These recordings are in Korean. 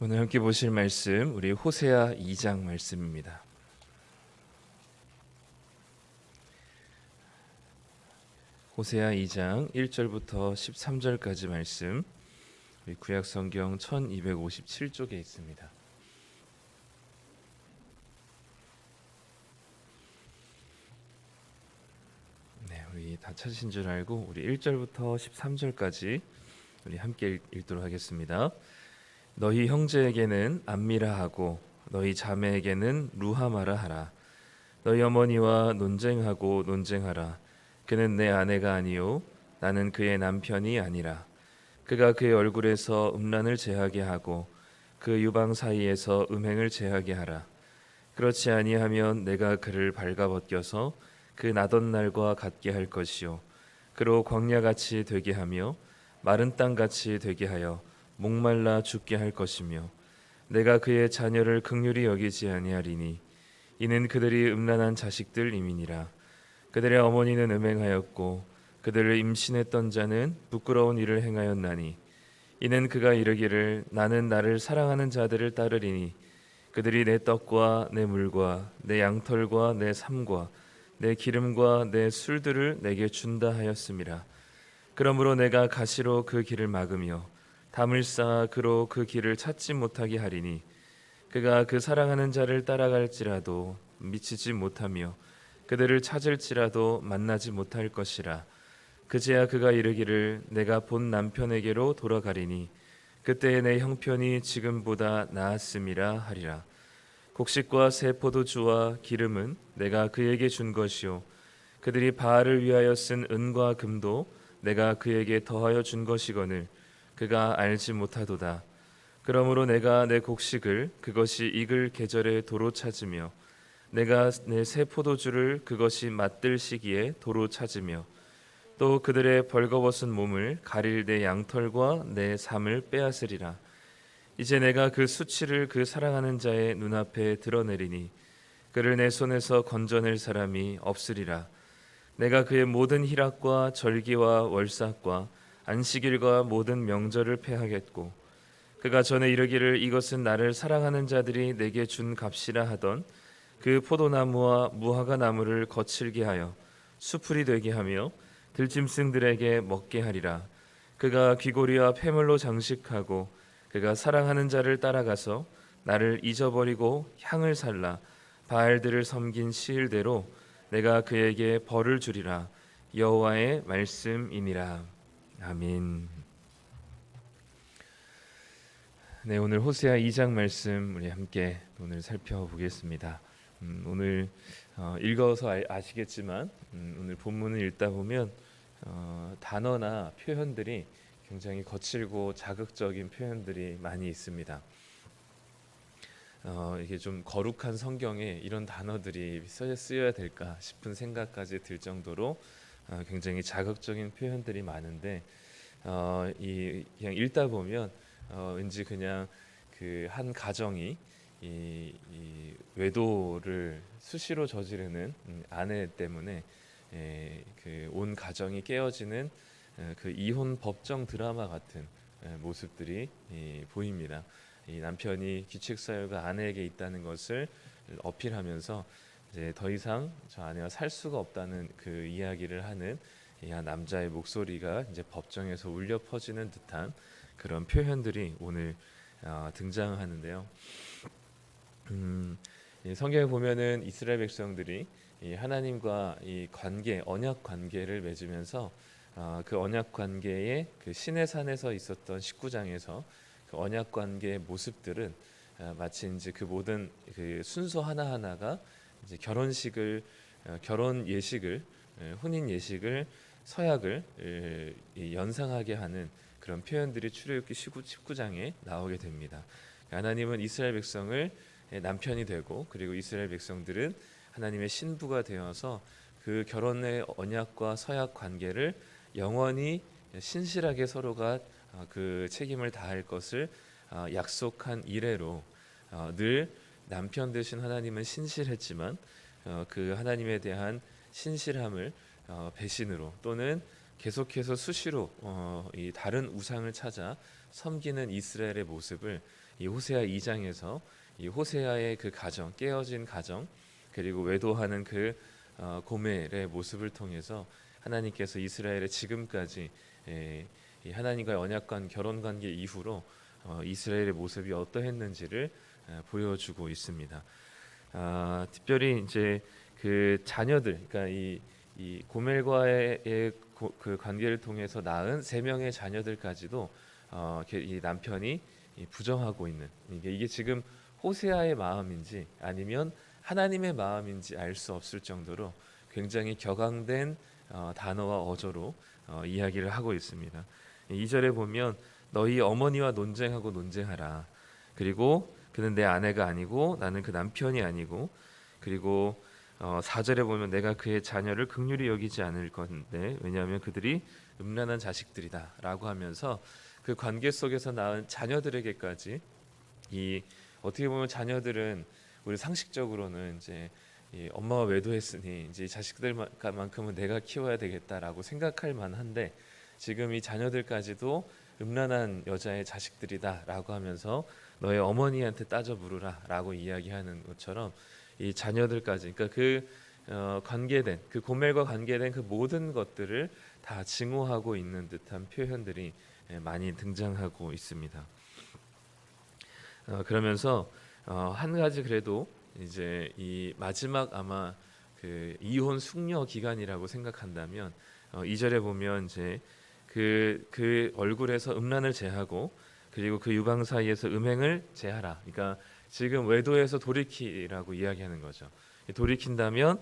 오늘 함께 보실 말씀 우리 호세아 2장 말씀입니다. 호세아 2장 1절부터 13절까지 말씀 우리 구약 성경 1257쪽에 있습니다. 네, 우리 다 찾으신 줄 알고 우리 1절부터 13절까지 우리 함께 읽도록 하겠습니다. 너희 형제에게는 암미라 하고 너희 자매에게는 루하마라 하라. 너희 어머니와 논쟁하고 논쟁하라. 그는 내 아내가 아니요 나는 그의 남편이 아니라. 그가 그의 얼굴에서 음란을 제하게 하고 그 유방 사이에서 음행을 제하게 하라. 그렇지 아니하면 내가 그를 발가벗겨서 그 나던 날과 같게 할 것이요 그로 광야같이 되게 하며 마른 땅같이 되게 하여 목말라 죽게 할 것이며 내가 그의 자녀를 긍휼히 여기지 아니하리니 이는 그들이 음란한 자식들임이니라. 그들의 어머니는 음행하였고 그들을 임신했던 자는 부끄러운 일을 행하였나니 이는 그가 이르기를 나는 나를 사랑하는 자들을 따르리니 그들이 내 떡과 내 물과 내 양털과 내 삶과 내 기름과 내 술들을 내게 준다 하였음이라. 그러므로 내가 가시로 그 길을 막으며 담을 쌓아 그로 그 길을 찾지 못하게 하리니 그가 그 사랑하는 자를 따라갈지라도 미치지 못하며 그들을 찾을지라도 만나지 못할 것이라. 그제야 그가 이르기를 내가 본 남편에게로 돌아가리니 그때의 내 형편이 지금보다 나았음이라 하리라. 곡식과 새 포도주와 기름은 내가 그에게 준 것이요 그들이 바알을 위하여 쓴 은과 금도 내가 그에게 더하여 준 것이거늘 그가 알지 못하도다. 그러므로 내가 내 곡식을 그것이 익을 계절에 도로 찾으며 내가 내 새 포도주를 그것이 맛들 시기에 도로 찾으며 또 그들의 벌거벗은 몸을 가릴 내 양털과 내 삶을 빼앗으리라. 이제 내가 그 수치를 그 사랑하는 자의 눈앞에 드러내리니 그를 내 손에서 건져낼 사람이 없으리라. 내가 그의 모든 희락과 절기와 월삭과 안식일과 모든 명절을 패하겠고 그가 전에 이르기를 이것은 나를 사랑하는 자들이 내게 준 값이라 하던 그 포도나무와 무화과 나무를 거칠게 하여 수풀이 되게 하며 들짐승들에게 먹게 하리라. 그가 귀고리와 폐물로 장식하고 그가 사랑하는 자를 따라가서 나를 잊어버리고 향을 살라 바알들을 섬긴 시일대로 내가 그에게 벌을 주리라. 여호와의 말씀이니라. 아멘. 네, 오늘 호세아 2장 말씀 우리 함께 오늘 살펴보겠습니다. 오늘 읽어서 아시겠지만 오늘 본문을 읽다 보면 단어나 표현들이 굉장히 거칠고 자극적인 표현들이 많이 있습니다. 이게 좀 거룩한 성경에 이런 단어들이 쓰여야 될까 싶은 생각까지 들 정도로 굉장히 자극적인 표현들이 많은데 그냥 읽다 보면 왠지 그냥 그 한 가정이 이 외도를 수시로 저지르는 아내 때문에 그 온 가정이 깨어지는 그 이혼 법정 드라마 같은 모습들이 보입니다. 이 남편이 규칙 사유가 아내에게 있다는 것을 어필하면서 이제 더 이상 저 아내와 살 수가 없다는 그 이야기를 하는 이 한 남자의 목소리가 이제 법정에서 울려 퍼지는 듯한 그런 표현들이 오늘 등장하는데요. 성경에 보면은 이스라엘 백성들이 이 하나님과 이 관계, 언약 관계를 맺으면서 그 언약 관계의 그 시내산에서 있었던 19장에서 그 언약 관계의 모습들은 마치 이제 그 모든 그 순서 하나 하나가 이제 결혼식을 결혼 예식을 혼인 예식을 서약을 연상하게 하는 그런 표현들이 출애굽기 19장에 나오게 됩니다. 하나님은 이스라엘 백성을 남편이 되고 그리고 이스라엘 백성들은 하나님의 신부가 되어서 그 결혼의 언약과 서약 관계를 영원히 신실하게 서로가 그 책임을 다할 것을 약속한 이래로 늘 남편 되신 하나님은 신실했지만 그 하나님에 대한 신실함을 배신으로 또는 계속해서 수시로 이 다른 우상을 찾아 섬기는 이스라엘의 모습을 이 호세아 2장에서 이 호세아의 그 가정, 깨어진 가정, 그리고 외도하는 그 고멜의 모습을 통해서 하나님께서 이스라엘의 지금까지 이 하나님과의 언약관 결혼 관계 이후로 이스라엘의 모습이 어떠했는지를 보여주고 있습니다. 특별히 이제 그 자녀들, 그러니까 이 고멜과의 그 관계를 통해서 낳은 3명의 자녀들까지도 이 남편이 부정하고 있는, 이게 지금 호세아의 마음인지 아니면 하나님의 마음인지 알 수 없을 정도로 굉장히 격앙된 단어와 어조로 이야기를 하고 있습니다. 2절에 보면 너희 어머니와 논쟁하고 논쟁하라. 그리고 그는 내 아내가 아니고 나는 그 남편이 아니고, 그리고 4절에 보면 내가 그의 자녀를 긍휼히 여기지 않을 건데 왜냐하면 그들이 음란한 자식들이다라고 하면서 그 관계 속에서 낳은 자녀들에게까지, 이 어떻게 보면 자녀들은 우리 상식적으로는 이제 이 엄마가 외도했으니 이제 자식들만큼은 내가 키워야 되겠다라고 생각할 만한데, 지금 이 자녀들까지도 음란한 여자의 자식들이다라고 하면서 너의 어머니한테 따져 물으라라고 이야기하는 것처럼 이 자녀들까지, 그러니까 그 관계된 그 고멜과 관계된 그 모든 것들을 다 증오하고 있는 듯한 표현들이 많이 등장하고 있습니다. 그러면서 한 가지 그래도 이제 이 마지막 아마 그 이혼 숙려 기간이라고 생각한다면 2절에 보면 이제 그 얼굴에서 음란을 제하고 그리고 그 유방 사이에서 음행을 제하라. 그러니까 지금 외도에서 돌이키라고 이야기하는 거죠. 돌이킨다면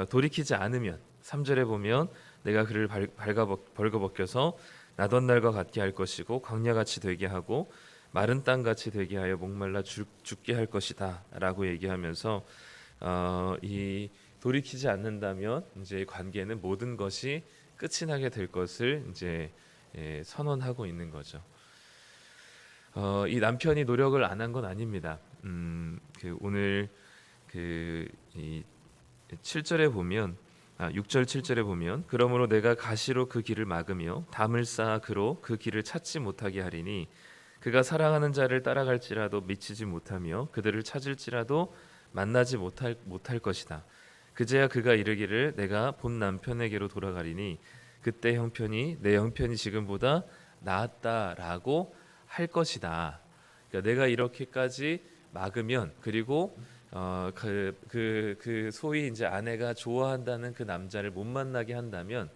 돌이키지 않으면 3절에 보면 내가 그를 벌거벗겨서 나던 날과 같게 할 것이고 광야같이 되게 하고 마른 땅같이 되게 하여 목말라 죽게 할 것이다라고 얘기하면서 이 돌이키지 않는다면 이제 관계는 모든 것이 끝이 나게 될 것을 이제 선언하고 있는 거죠. 이 남편이 노력을 안 한 건 아닙니다. 오늘 이 7절에 보면 6절 7절에 보면 그러므로 내가 가시로 그 길을 막으며 담을 쌓아 그로 그 길을 찾지 못하게 하리니 그가 사랑하는 자를 따라갈지라도 미치지 못하며 그들을 찾을지라도 만나지 못할 것이다. 그제야 그가 이르기를 내가 본 남편에게로 돌아가리니 그때 형편이 내 형편이 지금보다 나았다라고 할 것이다. 그러니까 내가 이렇게까지 막으면, 그리고 그 소위 이제 아내가 좋아한다는 그 남자를 못 만나게 한다면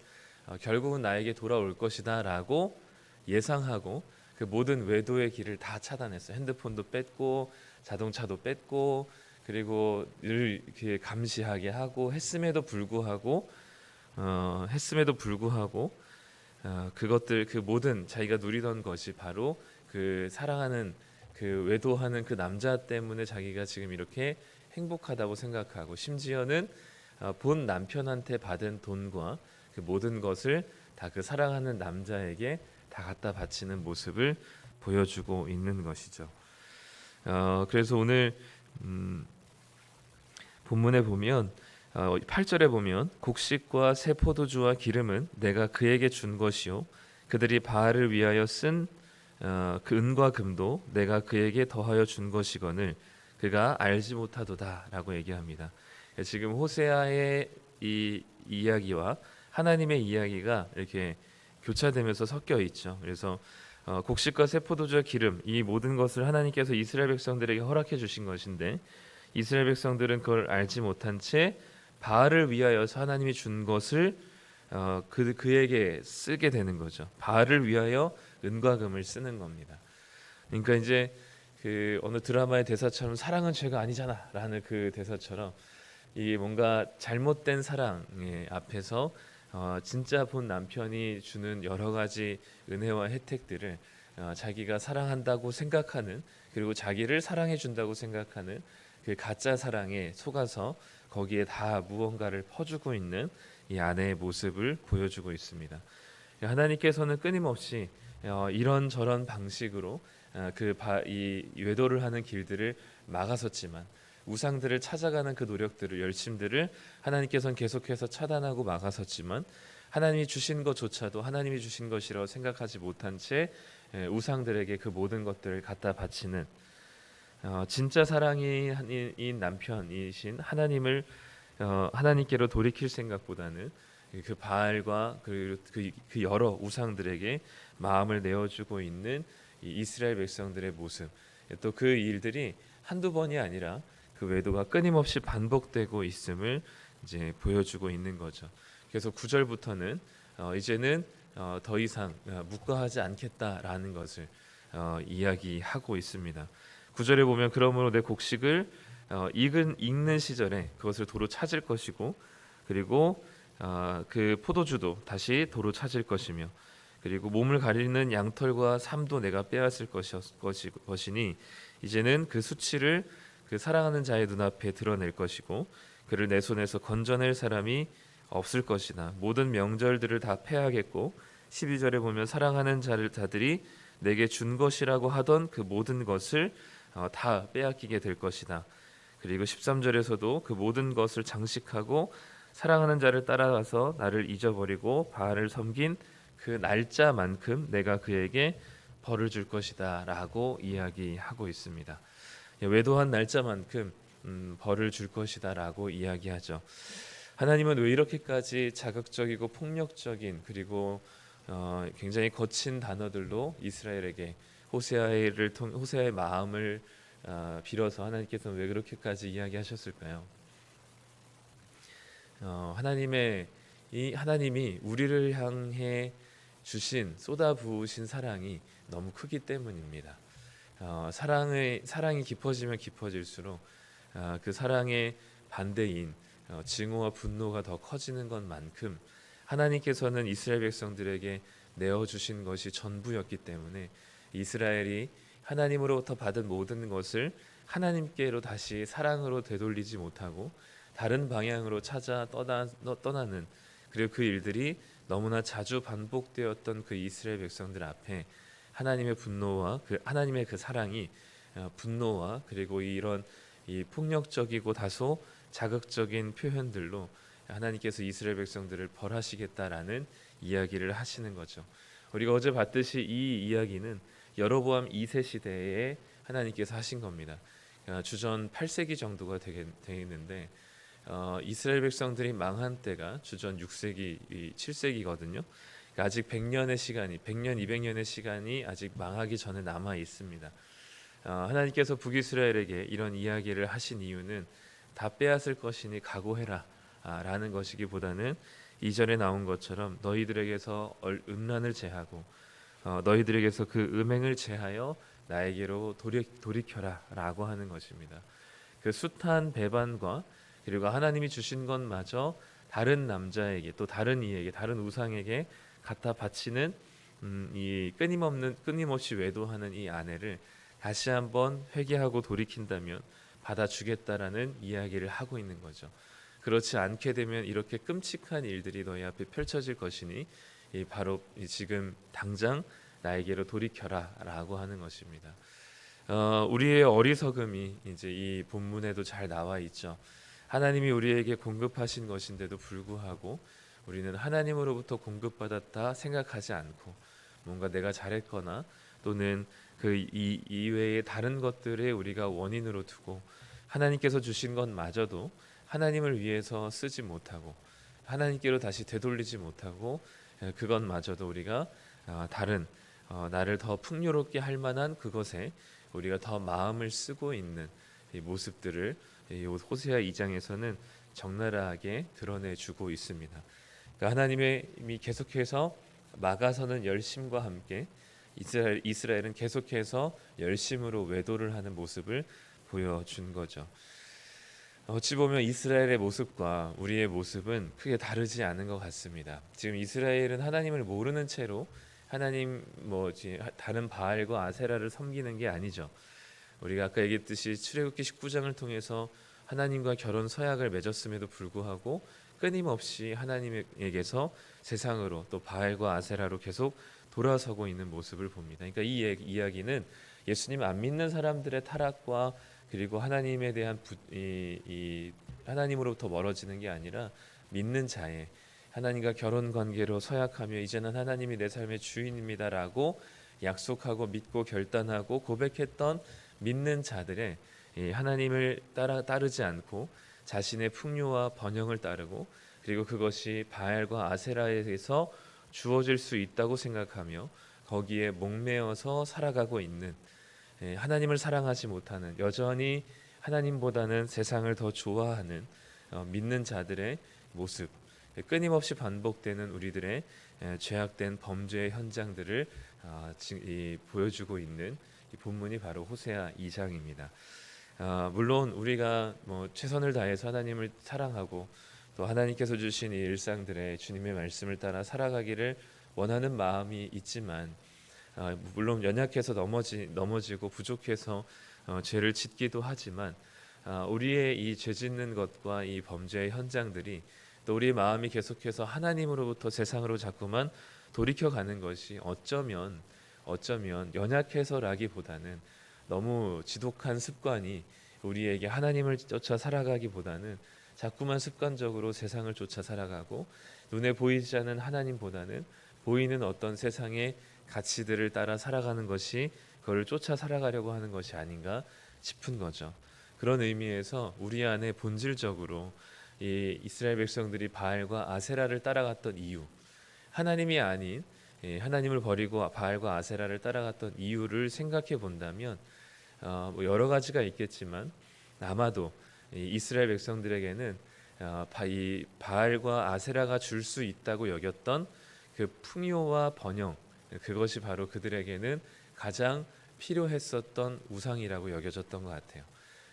결국은 나에게 돌아올 것이다라고 예상하고 그 모든 외도의 길을 다 차단했어요. 핸드폰도 뺐고 자동차도 뺐고 그리고 늘 이렇게 감시하게 하고 했음에도 불구하고 그것들 그 모든 자기가 누리던 것이 바로 그 사랑하는 그 외도하는 그 남자 때문에 자기가 지금 이렇게 행복하다고 생각하고, 심지어는 본 남편한테 받은 돈과 그 모든 것을 다 그 사랑하는 남자에게 다 갖다 바치는 모습을 보여주고 있는 것이죠. 그래서 오늘 본문에 보면 8절에 보면 곡식과 새 포도주와 기름은 내가 그에게 준 것이요 그들이 바알을 위하여 쓴 그 은과 금도 내가 그에게 더하여 준 것이거늘 그가 알지 못하도다라고 얘기합니다. 지금 호세아의 이 이야기와 하나님의 이야기가 이렇게 교차되면서 섞여 있죠. 그래서 곡식과 새 포도주와 기름, 이 모든 것을 하나님께서 이스라엘 백성들에게 허락해 주신 것인데 이스라엘 백성들은 그걸 알지 못한 채 바알을 위하여서 하나님이 준 것을 그에게 쓰게 되는 거죠. 바알을 위하여 은과 금을 쓰는 겁니다. 그러니까 이제 그 어느 드라마의 대사처럼 사랑은 죄가 아니잖아라는 그 대사처럼 이 뭔가 잘못된 사랑의 앞에서 진짜 본 남편이 주는 여러 가지 은혜와 혜택들을 자기가 사랑한다고 생각하는, 그리고 자기를 사랑해 준다고 생각하는 그 가짜 사랑에 속아서 거기에 다 무언가를 퍼주고 있는 이 아내의 모습을 보여주고 있습니다. 하나님께서는 끊임없이 이런저런 방식으로 이 외도를 하는 길들을 막아섰지만, 우상들을 찾아가는 그 노력들을, 열심들을 하나님께서는 계속해서 차단하고 막아섰지만, 하나님이 주신 것조차도 하나님이 주신 것이라고 생각하지 못한 채 우상들에게 그 모든 것들을 갖다 바치는 진짜 사랑인 남편이신 하나님을 하나님께로 돌이킬 생각보다는 그 바알과 그 여러 우상들에게 마음을 내어주고 있는 이 이스라엘 백성들의 모습, 또 그 일들이 한두 번이 아니라 그 외도가 끊임없이 반복되고 있음을 이제 보여주고 있는 거죠. 그래서 9절부터는 이제는 더 이상 묵과하지 않겠다라는 것을 이야기하고 있습니다. 9절에 보면 그러므로 내 곡식을 익는 시절에 그것을 도로 찾을 것이고, 그리고 그 포도주도 다시 도로 찾을 것이며, 그리고 몸을 가리는 양털과 삼도 내가 빼앗을 것이니 이제는 그 수치를 그 사랑하는 자의 눈앞에 드러낼 것이고, 그를 내 손에서 건져낼 사람이 없을 것이나 모든 명절들을 다 패하겠고, 12절에 보면 사랑하는 자들이 내게 준 것이라고 하던 그 모든 것을 다 빼앗기게 될 것이다. 그리고 13절에서도 그 모든 것을 장식하고 사랑하는 자를 따라가서 나를 잊어버리고 바알을 섬긴 그 날짜만큼 내가 그에게 벌을 줄 것이다 라고 이야기하고 있습니다. 외도한 날짜만큼 벌을 줄 것이다 라고 이야기하죠. 하나님은 왜 이렇게까지 자극적이고 폭력적인, 그리고 굉장히 거친 단어들로 이스라엘에게 호세아의 마음을 빌어서 하나님께서는 왜 그렇게까지 이야기하셨을까요? 하나님이 우리를 향해 주신 쏟아부으신 사랑이 너무 크기 때문입니다. 사랑이 깊어지면 깊어질수록 그 사랑의 반대인 증오와 분노가 더 커지는 것만큼 하나님께서는 이스라엘 백성들에게 내어주신 것이 전부였기 때문에 이스라엘이 하나님으로부터 받은 모든 것을 하나님께로 다시 사랑으로 되돌리지 못하고 다른 방향으로 찾아 떠나는, 그리고 그 일들이 너무나 자주 반복되었던 그 이스라엘 백성들 앞에 하나님의 분노와 하나님의 그 사랑이 분노와 그리고 이런 이 폭력적이고 다소 자극적인 표현들로 하나님께서 이스라엘 백성들을 벌하시겠다라는 이야기를 하시는 거죠. 우리가 어제 봤듯이 이 이야기는 여로보암 2세 시대에 하나님께서 하신 겁니다. 주전 8세기 정도가 되겠는데 이스라엘 백성들이 망한 때가 주전 6세기, 7세기거든요. 아직 100년, 200년의 시간이 아직 망하기 전에 남아 있습니다. 하나님께서 북이스라엘에게 이런 이야기를 하신 이유는 다 빼앗을 것이니 각오해라 라는 것이기보다는 이전에 나온 것처럼 너희들에게서 음란을 제하고 너희들에게서 그 음행을 제하여 나에게로 돌이켜라 라고 하는 것입니다. 그 숱한 배반과 그리고 하나님이 주신 것마저 다른 남자에게, 또 다른 이에게, 다른 우상에게 갖다 바치는 이 끊임없이 외도하는 이 아내를 다시 한번 회개하고 돌이킨다면 받아주겠다라는 이야기를 하고 있는 거죠. 그렇지 않게 되면 이렇게 끔찍한 일들이 너희 앞에 펼쳐질 것이니 바로 지금 당장 나에게로 돌이켜라라고 하는 것입니다. 우리의 어리석음이 이제 이 본문에도 잘 나와 있죠. 하나님이 우리에게 공급하신 것인데도 불구하고 우리는 하나님으로부터 공급받았다 생각하지 않고 뭔가 내가 잘했거나 또는 그 이외의 다른 것들에 우리가 원인으로 두고 하나님께서 주신 것마저도 하나님을 위해서 쓰지 못하고 하나님께로 다시 되돌리지 못하고 그것마저도 우리가 다른 나를 더 풍요롭게 할 만한 그것에 우리가 더 마음을 쓰고 있는 이 모습들을 호세아 2장에서는 적나라하게 드러내주고 있습니다. 그러니까 하나님이 계속해서 막아서는 열심과 함께 이스라엘은 계속해서 열심으로 외도를 하는 모습을 보여준 거죠. 어찌 보면 이스라엘의 모습과 우리의 모습은 크게 다르지 않은 것 같습니다. 지금 이스라엘은 하나님을 모르는 채로 하나님 다른 바알과 아세라를 섬기는 게 아니죠. 우리가 아까 얘기했듯이 출애굽기 19장을 통해서 하나님과 결혼 서약을 맺었음에도 불구하고 끊임없이 하나님에게서 세상으로 또 바알과 아세라로 계속 돌아서고 있는 모습을 봅니다. 그러니까 이 이야기는 예수님 안 믿는 사람들의 타락과 그리고 하나님에 대한 하나님으로부터 멀어지는 게 아니라 믿는 자의 하나님과 결혼 관계로 서약하며 이제는 하나님이 내 삶의 주인입니다라고 약속하고 믿고 결단하고 고백했던 믿는 자들의 이 하나님을 따르지 않고 자신의 풍요와 번영을 따르고 그리고 그것이 바알과 아세라에서 주어질 수 있다고 생각하며 거기에 목매어서 살아가고 있는 하나님을 사랑하지 못하는 여전히 하나님보다는 세상을 더 좋아하는 믿는 자들의 모습, 끊임없이 반복되는 우리들의 죄악된 범죄의 현장들을 보여주고 있는 이 본문이 바로 호세아 2장입니다. 물론 우리가 최선을 다해서 하나님을 사랑하고 또 하나님께서 주신 이 일상들의 주님의 말씀을 따라 살아가기를 원하는 마음이 있지만 물론 연약해서 넘어지고 부족해서 죄를 짓기도 하지만 우리의 이 죄짓는 것과 이 범죄의 현장들이 또 우리의 마음이 계속해서 하나님으로부터 세상으로 자꾸만 돌이켜가는 것이 어쩌면 연약해서라기보다는 너무 지독한 습관이 우리에게 하나님을 쫓아 살아가기보다는 자꾸만 습관적으로 세상을 쫓아 살아가고 눈에 보이지 않는 하나님보다는 보이는 어떤 세상의 가치들을 따라 살아가는 것이 그걸 쫓아 살아가려고 하는 것이 아닌가 싶은 거죠. 그런 의미에서 우리 안에 본질적으로 이 이스라엘 백성들이 바알과 아세라를 따라갔던 이유, 하나님이 아닌 하나님을 버리고 바알과 아세라를 따라갔던 이유를 생각해 본다면 여러 가지가 있겠지만 아마도 이스라엘 백성들에게는 이 바알과 아세라가 줄 수 있다고 여겼던 그 풍요와 번영, 그것이 바로 그들에게는 가장 필요했었던 우상이라고 여겨졌던 것 같아요.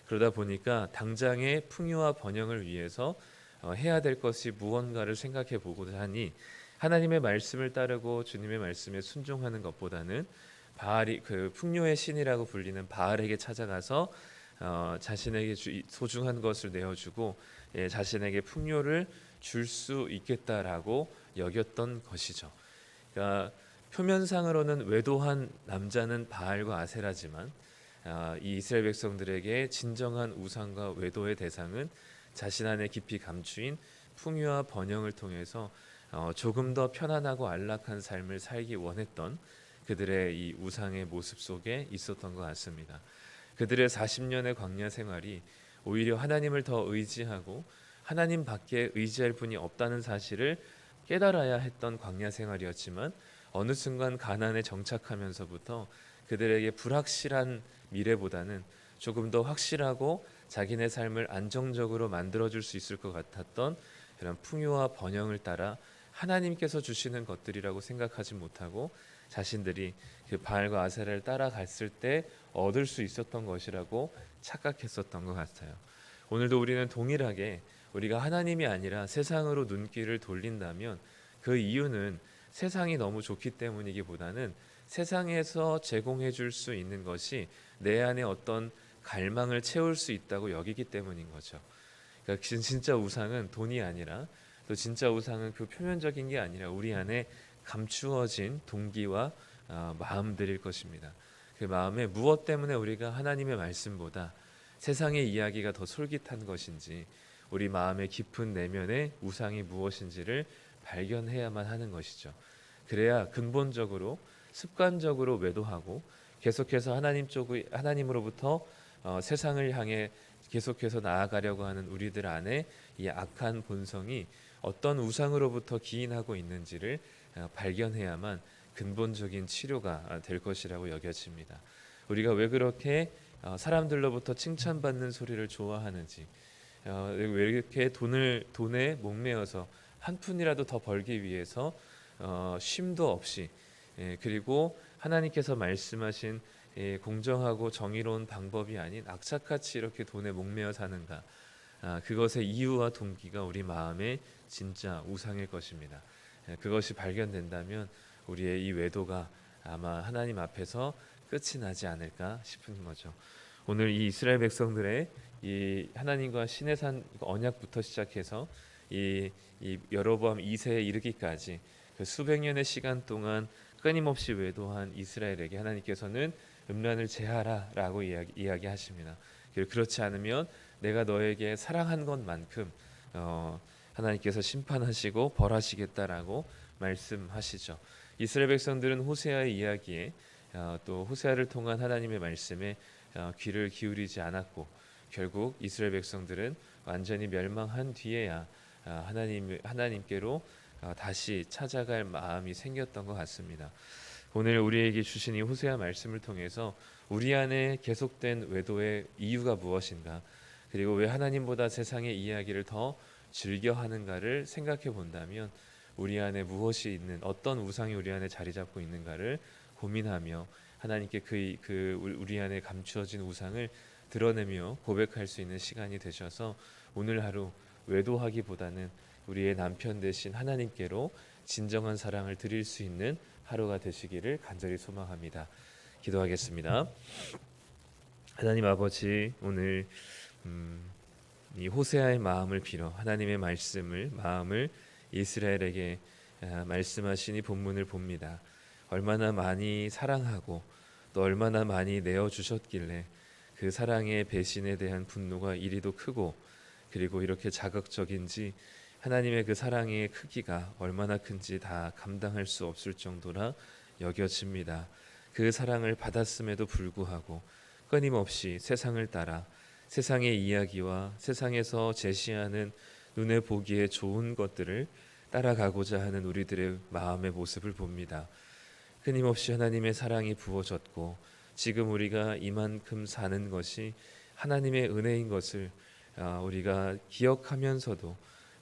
그러다 보니까 당장의 풍요와 번영을 위해서 해야 될 것이 무언가를 생각해 보고자 하니 하나님의 말씀을 따르고 주님의 말씀에 순종하는 것보다는 바알이 그 풍요의 신이라고 불리는 바알에게 찾아가서 자신에게 소중한 것을 내어주고 자신에게 풍요를 줄 수 있겠다라고 여겼던 것이죠. 그러니까 표면상으로는 외도한 남자는 바알과 아세라지만 이 이스라엘 백성들에게 진정한 우상과 외도의 대상은 자신 안에 깊이 감추인 풍요와 번영을 통해서 조금 더 편안하고 안락한 삶을 살기 원했던 그들의 이 우상의 모습 속에 있었던 것 같습니다. 그들의 40년의 광야 생활이 오히려 하나님을 더 의지하고 하나님 밖에 의지할 분이 없다는 사실을 깨달아야 했던 광야 생활이었지만 어느 순간 가나안에 정착하면서부터 그들에게 불확실한 미래보다는 조금 더 확실하고 자기네 삶을 안정적으로 만들어줄 수 있을 것 같았던 그런 풍요와 번영을 따라 하나님께서 주시는 것들이라고 생각하지 못하고 자신들이 그 바알과 아세라를 따라갔을 때 얻을 수 있었던 것이라고 착각했었던 것 같아요. 오늘도 우리는 동일하게 우리가 하나님이 아니라 세상으로 눈길을 돌린다면 그 이유는 세상이 너무 좋기 때문이기보다는 세상에서 제공해 줄 수 있는 것이 내 안에 어떤 갈망을 채울 수 있다고 여기기 때문인 거죠. 그러니까 진짜 우상은 돈이 아니라 또 진짜 우상은 그 표면적인 게 아니라 우리 안에 감추어진 동기와 마음들일 것입니다. 그 마음에 무엇 때문에 우리가 하나님의 말씀보다 세상의 이야기가 더 솔깃한 것인지 우리 마음의 깊은 내면의 우상이 무엇인지를 발견해야만 하는 것이죠. 그래야 근본적으로 습관적으로 외도하고 계속해서 하나님으로부터 세상을 향해 계속해서 나아가려고 하는 우리들 안에 이 악한 본성이 어떤 우상으로부터 기인하고 있는지를 발견해야만 근본적인 치료가 될 것이라고 여겨집니다. 우리가 왜 그렇게 사람들로부터 칭찬받는 소리를 좋아하는지, 왜 이렇게 돈에 목매어서 한 푼이라도 더 벌기 위해서 쉼도 없이 그리고 하나님께서 말씀하신 공정하고 정의로운 방법이 아닌 악착같이 이렇게 돈에 목매어 사는가? 그것의 이유와 동기가 우리 마음의 진짜 우상일 것입니다. 그것이 발견된다면 우리의 이 외도가 아마 하나님 앞에서 끝이 나지 않을까 싶은 거죠. 오늘 이 이스라엘 백성들의 이 하나님과 신의 산 언약부터 시작해서 이 여로보암 2세에 이르기까지 그 수백 년의 시간 동안 끊임없이 외도한 이스라엘에게 하나님께서는 음란을 제하라라고 이야기하십니다. 그렇지 않으면 내가 너에게 사랑한 것만큼 하나님께서 심판하시고 벌하시겠다라고 말씀하시죠. 이스라엘 백성들은 호세아의 이야기에 또 호세아를 통한 하나님의 말씀에 귀를 기울이지 않았고 결국 이스라엘 백성들은 완전히 멸망한 뒤에야 하나님께로 다시 찾아갈 마음이 생겼던 것 같습니다. 오늘 우리에게 주신 이 호세아 말씀을 통해서 우리 안에 계속된 외도의 이유가 무엇인가, 그리고 왜 하나님보다 세상의 이야기를 더 즐겨하는가를 생각해 본다면 우리 안에 무엇이 있는, 어떤 우상이 우리 안에 자리 잡고 있는가를 고민하며 하나님께 우리 안에 감추어진 우상을 드러내며 고백할 수 있는 시간이 되셔서 오늘 하루 외도하기보다는 우리의 남편 되신 하나님께로 진정한 사랑을 드릴 수 있는 하루가 되시기를 간절히 소망합니다. 기도하겠습니다. 하나님 아버지, 오늘 이 호세아의 마음을 빌어 하나님의 마음을 이스라엘에게 말씀하신 이 본문을 봅니다. 얼마나 많이 사랑하고 또 얼마나 많이 내어주셨길래 그 사랑의 배신에 대한 분노가 이리도 크고, 그리고 이렇게 자극적인지 하나님의 그 사랑의 크기가 얼마나 큰지 다 감당할 수 없을 정도라 여겨집니다. 그 사랑을 받았음에도 불구하고 끊임없이 세상을 따라 세상의 이야기와 세상에서 제시하는 눈에 보기에 좋은 것들을 따라가고자 하는 우리들의 마음의 모습을 봅니다. 끊임없이 하나님의 사랑이 부어졌고 지금 우리가 이만큼 사는 것이 하나님의 은혜인 것을 우리가 기억하면서도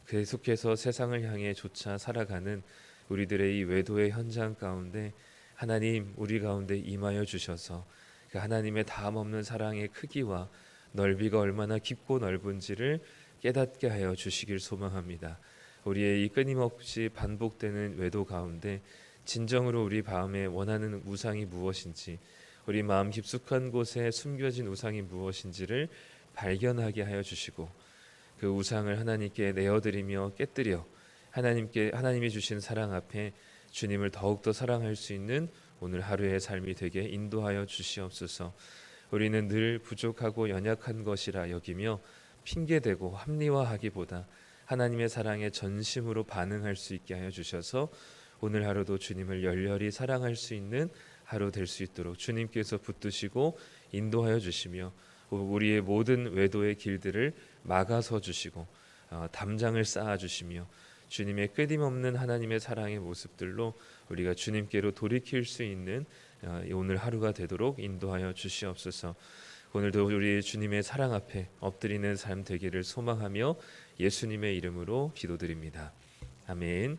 계속해서 세상을 향해 쫓아 살아가는 우리들의 이 외도의 현장 가운데 하나님 우리 가운데 임하여 주셔서 그 하나님의 다함없는 사랑의 크기와 넓이가 얼마나 깊고 넓은지를 깨닫게 하여 주시길 소망합니다. 우리의 이 끊임없이 반복되는 외도 가운데 진정으로 우리 마음에 원하는 우상이 무엇인지, 우리 마음 깊숙한 곳에 숨겨진 우상이 무엇인지를 발견하게 하여 주시고 그 우상을 하나님께 내어드리며 깨뜨려 하나님이 주신 사랑 앞에 주님을 더욱더 사랑할 수 있는 오늘 하루의 삶이 되게 인도하여 주시옵소서. 우리는 늘 부족하고 연약한 것이라 여기며 핑계대고 합리화하기보다 하나님의 사랑에 전심으로 반응할 수 있게 하여 주셔서 오늘 하루도 주님을 열렬히 사랑할 수 있는 하루 될 수 있도록 주님께서 붙드시고 인도하여 주시며 우리의 모든 외도의 길들을 막아서 주시고 담장을 쌓아 주시며 주님의 끊임없는 하나님의 사랑의 모습들로 우리가 주님께로 돌이킬 수 있는 오늘 하루가 되도록 인도하여 주시옵소서. 오늘도 우리 주님의 사랑 앞에 엎드리는 삶 되기를 소망하며 예수님의 이름으로 기도드립니다. 아멘.